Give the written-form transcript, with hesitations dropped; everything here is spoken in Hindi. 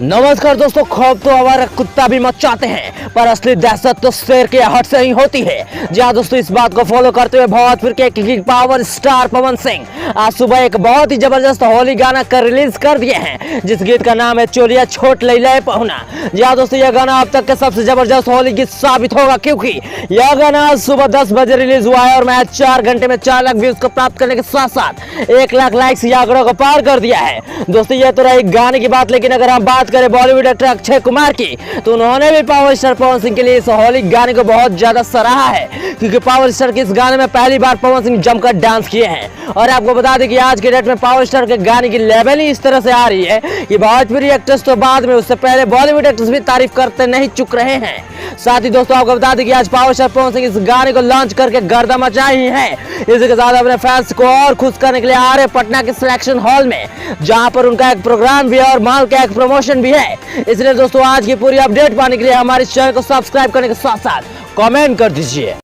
नमस्कार दोस्तों, खौफ तो हमारा कुत्ता भी मचाते हैं पर असली दहशत तो शेर के आहट से ही होती है। जी हाँ दोस्तों, इस बात को फॉलो करते हुए भोजपुर के king power star Pawan Singh आज सुबह एक बहुत ही जबरदस्त होली गाना कर रिलीज कर दिए हैं, जिस गीत का नाम है चोलिया छोट लैला पहुना। जी हाँ दोस्तों, यह गाना अब तक के सबसे जबरदस्त होली गीत साबित होगा, क्योंकि यह गाना सुबह 10 बजे रिलीज हुआ है और मैच 4 घंटे में 4 लाख व्यूज को प्राप्त करने के साथ साथ 1 लाख लाइक्स या आंकड़ों को पार कर दिया है। दोस्तों यह तो रही गाने की बात, लेकिन अगर हम बात करें बॉलीवुड एक्टर अक्षय कुमार की, तो उन्होंने भी पावर स्टार पवन सिंह के लिए इस होली गाने को बहुत ज्यादा सराहा है, क्योंकि पावर स्टार के इस गाने में पहली बार पवन सिंह जमकर डांस किए हैं। और आपको बता दें कि आज के डेट में पावर स्टार के गाने की लेवल ही इस तरह से आ रही है कि भोजपुरी एक्टर्स तो बाद में, उससे पहले बॉलीवुड एक्टर्स भी तारीफ करते नहीं चुक रहे हैं। साथ ही दोस्तों आपको बता दें कि आज पावर स्टार पवन सिंह इस गाने को लॉन्च करके गर्दा मचाई है। इसी के साथ अपने फैंस को और खुश करने के लिए आ रहे पटना के सिलेक्शन हॉल में, जहां पर उनका एक प्रोग्राम भी है और माल का एक प्रमोशन भी है। इसलिए दोस्तों आज की पूरी अपडेट पाने के लिए हमारे चैनल को सब्सक्राइब करने के साथ साथ कमेंट कर दीजिए।